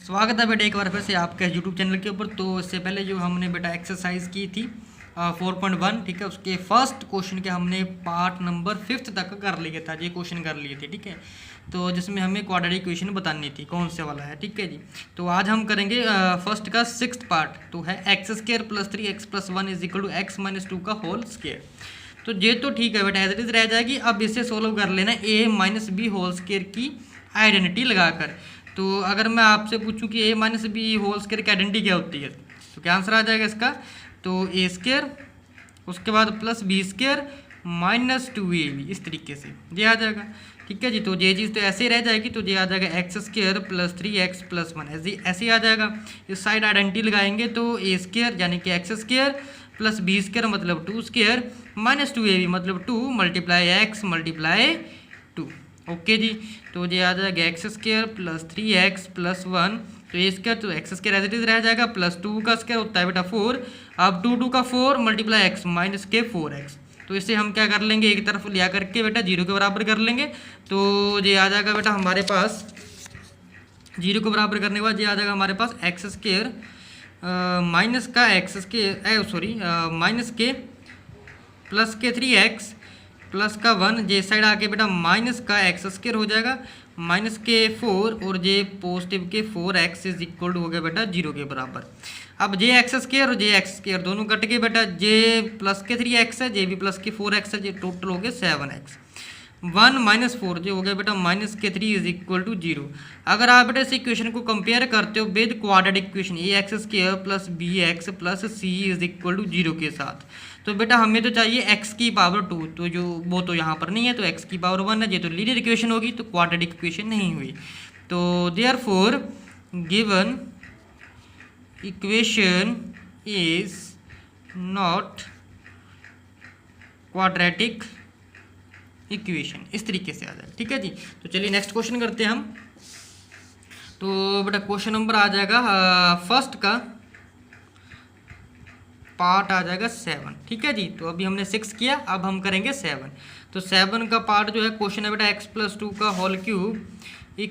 स्वागत है बेटा एक बार फिर से आपके यूट्यूब चैनल के ऊपर। तो इससे पहले जो हमने बेटा एक्सरसाइज की थी 4.1, ठीक है, उसके फर्स्ट क्वेश्चन के हमने पार्ट नंबर 5 तक कर लिया था, ये क्वेश्चन कर लिए थे, ठीक है। तो जिसमें हमें क्वाड्रेटिक इक्वेशन बतानी थी कौन से वाला है, ठीक है जी। तो आज हम करेंगे फर्स्ट का 6th पार्ट, तो है x² + 3x + 1 = x - 2 का होल स्क्वायर। तो ये तो ठीक है बेटा, एज इट इज रह जाएगी। अब इसे सोल्व कर लेना a - b होल स्क्वायर की आइडेंटिटी लगाकर। तो अगर मैं आपसे पूछूं कि a - b होल स्क्वायर की आइडेंटिटी क्या होती है, तो क्या आंसर आ जाएगा इसका? तो a², उसके बाद +b² - 2ab, इस तरीके से ये आ जाएगा, ठीक है जी। तो ये चीज़ तो ऐसे ही रह जाएगी, तो ये आ जाएगा x² + 3x + 1, ऐसे ही आ जाएगा। इस साइड आइडेंटिटी लगाएंगे तो a² यानी कि x² + b² मतलब 2² - 2ab मतलब 2 × x × 2। ओके जी। तो ये आ जाएगा x² + 3x + 1, तो a² तो x² एज इट इज रह जाएगा, +2 का स्क्वायर होता है बेटा 4। अब 2 का 4 × x - 4x, तो इसे हम क्या कर लेंगे, एक तरफ लिया करके बेटा 0 के बराबर कर लेंगे। तो ये आ जाएगा बेटा हमारे पास 0 को बराबर करने के बाद ये आ जाएगा हमारे पास x² माइनस का प्लस के 3x प्लस का 1, जे साइड आके बेटा माइनस का x² हो जाएगा -4, और जे पॉजिटिव के 4x = हो गया बेटा 0 के बराबर। अब जे x² और जे x² दोनों कट गए बेटा, जे प्लस के 3x है, जे भी प्लस के 4x है, जे टोटल हो गए 7x। 1 - 4 जो हो गया बेटा -3 = 0। अगर आप बेटा इस इक्वेशन को कंपेयर करते हो with quadratic equation ax² + bx + c = 0 के साथ, तो बेटा हमें तो चाहिए x की पावर 2, तो जो वो तो यहाँ पर नहीं है, तो x की पावर 1 है, ये तो लीनियर इक्वेशन होगी, तो क्वाड्रेटिक इक्वेशन नहीं हुई। तो therefore given equation is not quadratic equation, इस तरीके से आ जाए, ठीक है जी। तो चलिए नेक्स्ट क्वेश्चन करते हैं हम। तो बेटा क्वेश्चन नंबर आ जाएगा फर्स्ट का पार्ट आ जाएगा 7, ठीक है जी। तो अभी हमने 6 किया, अब हम करेंगे 7। तो 7 का पार्ट जो है क्वेश्चन है बेटा x + 2 का होल क्यूब =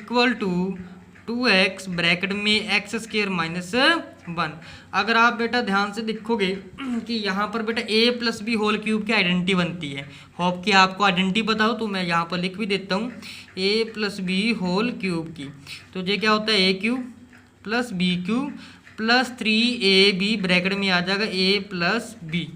2x ब्रैकेट में x² - 1। अगर आप बेटा ध्यान से देखोगे कि यहाँ पर बेटा a + b होल क्यूब की आइडेंटिटी बनती है। होप कि आपको आइडेंटिटी बताओ, तो मैं यहाँ पर लिख भी देता हूँ a + b होल क्यूब की। तो ये क्या होता है, a³ + b³ + 3ab ब्रैकेट में आ जाएगा a + b,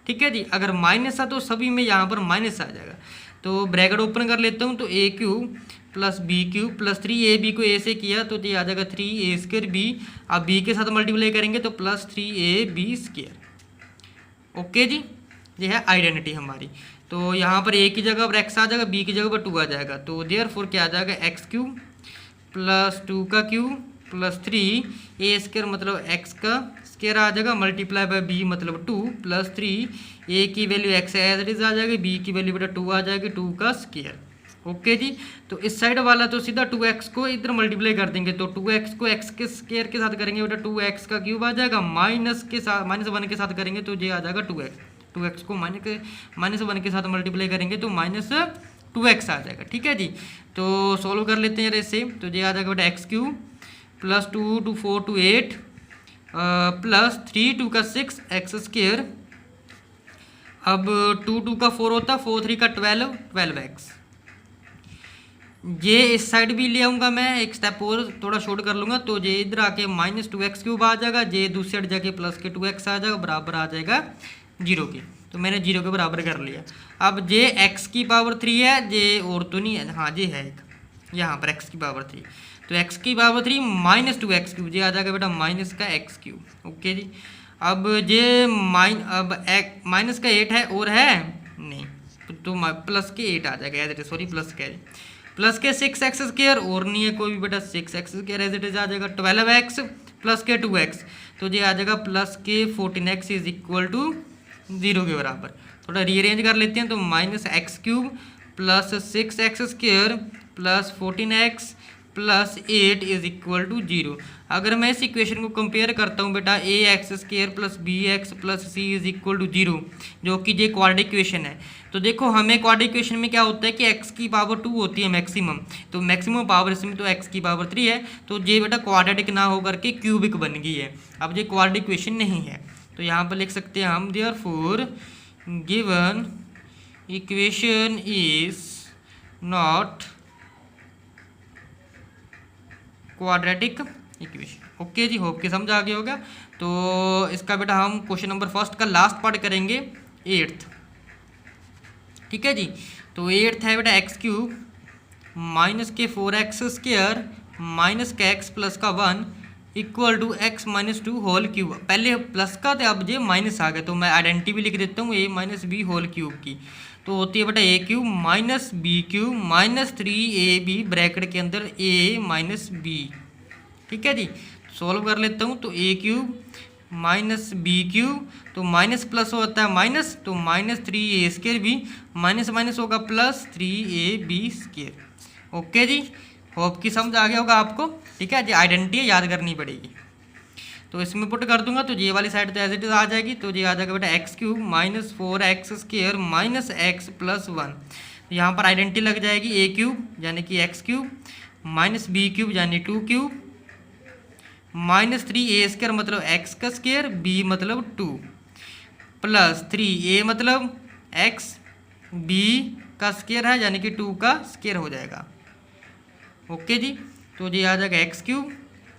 ठीक है जी। अगर माइनस है तो सभी में यहाँ पर माइनस आ जाएगा। तो ब्रैकेट ओपन कर लेता हूँ, तो a³ + b³ + 3ab को a से किया तो ये आ जाएगा 3a² b। अब b के साथ मल्टीप्लाई करेंगे तो +3ab²। ओके जी, ये है आइडेंटिटी हमारी। तो यहाँ पर a की जगह पर x आ जाएगा, b की जगह पर 2 आ जाएगा। तो देयरफॉर क्या आ जाएगा, x³ + 2 का क्यूब + 3a² मतलब x का स्क्वायर आ जाएगा × b मतलब 2 + 3, a की value x as it is आ जाएगी, b की वैल्यू बेटा 2 आ जाएगी, 2 का स्क्वायर। ओके जी। तो इस साइड वाला तो सीधा 2x को इधर मल्टीप्लाई कर देंगे, तो 2x को x के स्क्वायर के साथ करेंगे बेटा 2x का क्यूब आ जाएगा, -1 के साथ करेंगे तो ये आ जाएगा 2x। 2x को -1 के साथ मल्टीप्लाई करेंगे तो -2x आ जाएगा, ठीक है जी। तो सॉल्व कर लेते हैं इसे। तो ये आ जाएगा बेटा x³ + 2 × 4 = 8 + 3 × 2 = 6 x²। अब 2 × 2 = 4 होता, 4 × 3 = 12x। ये इस साइड भी ले आऊँगा मैं, एक स्टेप और थोड़ा शॉर्ट कर लूँगा, तो ये इधर आके -2x³ आ जाएगा, ये दूसरी साइड जाके प्लस के 2x आ जाएगा, बराबर आ जाएगा 0 के। तो मैंने 0 के बराबर कर लिया। अब ये x की पावर 3 है, ये और तो नहीं है, हाँ ये है एक, यहाँ पर x की पावर 3, तो x की पावर 3 -2x³, ये आ जाएगा बेटा -x³। ओके जी। अब ये माइनस का 8 है और है नहीं, तो प्लस के 8 आ जाएगा as it is, sorry plus के 6x² और नहीं है कोई भी बेटा, 6x² एज इट इज आ जाएगा 12x प्लस के 2x, तो ये आ जाएगा प्लस के 14x = 0 के बराबर। थोड़ा रीअरेंज कर लेते हैं, तो -x³ + 6x² + 14x plus 8 is equal to 0। अगर मैं इस इक्वेशन को कंपेयर करता हूँ बेटा a x square plus b x plus c is equal to 0, जो कि ये क्वाड्रेटिक इक्वेशन है। तो देखो हमें क्वाड्रेटिक इक्वेशन में क्या होता है कि x की पावर 2 होती है मैक्सिमम, तो मैक्सिमम पावर इसमें तो x की पावर 3 है, तो ये बेटा क्वाड्रेटिक ना होकर के क्यूबिक बन गई है। अब ये क्वाड्रेटिक इक्वेशन नहीं है, तो यहाँ पर लिख सकते हैं हम therefore given equation is not quadratic equation. Okay जी, होप के समझ आ गया होगा। तो इसका बेटा हम क्वेश्चन नंबर फर्स्ट का लास्ट पार्ट करेंगे 8th। ठीक है जी, तो 8th है बेटा एक्स क्यूब माइनस के 4x स्क्वायर माइनस का x प्लस का 1 equal to x minus 2 whole cube. पहले प्लस का था, अब ये माइनस आ गया, तो मैं आइडेंटिटी भी लिख देता हूँ a minus b whole cube की। तो होती है बेटा a cube minus b cube minus 3ab bracket के अंदर a माइनस बी। ठीक है जी, सॉल्व कर लेता हूँ। तो ए क्यूब माइनस बी क्यूब, तो माइनस प्लस होता है माइनस, तो माइनस 3a स्क्वायर भी माइनस माइनस होगा प्लस 3ab स्क्वायर। ओके जी, होप की समझ आ गया होगा आपको। ठीक है जी, आइडेंटिटी याद करनी पड़ेगी। तो इसमें पुट कर दूंगा तो ये वाली साइड तो एज इट इज आ जाएगी, तो ये आ जाएगा बेटा x cube minus 4x square minus x plus 1। यहाँ पर आइडेंटिटी लग जाएगी ए क्यूब यानी कि x cube minus b cube यानी 2 क्यूब माइनस 3a स्क्वायर मतलब x का स्क्वायर, b मतलब 2 प्लस 3a मतलब x, b का स्क्वायर है यानी कि 2 का स्क्वायर हो जाएगा। ओके जी, तो ये आ जाएगा x cube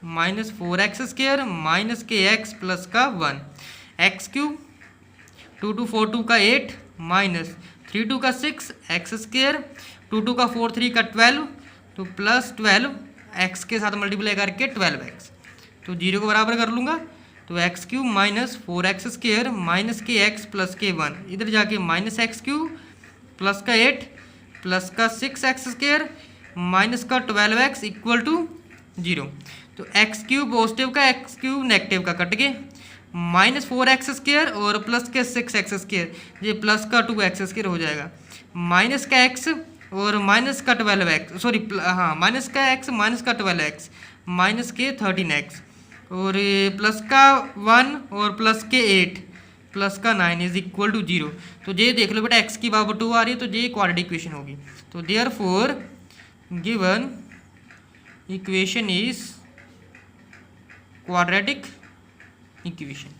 minus 4x square minus के x प्लस का 1, एक्स क्यूब 2 2 4 2 का 8 माइनस 3 2 का 6 x स्क्वायर 2 2 का 4 3 का 12, तो प्लस 12 x के साथ मल्टीप्लाई करके 12x, तो 0 को बराबर कर लूँगा। तो x cube minus 4x square minus के x प्लस के 1, इधर जाके माइनस एक्स क्यूब प्लस का 8 प्लस का 6x स्क्वायर माइनस का 12x इक्वल टू 0। तो एक्स क्यूब पॉजिटिव का एक्स क्यूब नेगेटिव का कट गए, माइनस 4x स्क्वायर और प्लस के 6x स्क्वायर, ये प्लस का 2x स्क्वायर हो जाएगा, माइनस का x और माइनस का 12x, सॉरी हाँ माइनस का x माइनस का 12x माइनस के 13x और प्लस का 1 और प्लस के 8 प्लस का 9 इज इक्वल टू 0। तो ये देख लो बेटा x की पावर 2 आ रही है, तो ये क्वाड्रेटिक इक्वेशन होगी। तो therefore given equation is quadratic equation.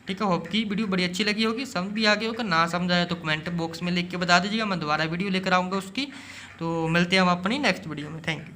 ठीक है, होप की वीडियो बड़ी अच्छी लगी होगी, समझ भी आ गई होगा। ना समझ आया तो कमेंट बॉक्स में लिख के बता दीजिएगा, मैं दोबारा वीडियो लेकर आऊँगा उसकी। तो मिलते हैं हम अपनी नेक्स्ट वीडियो में। Thank you.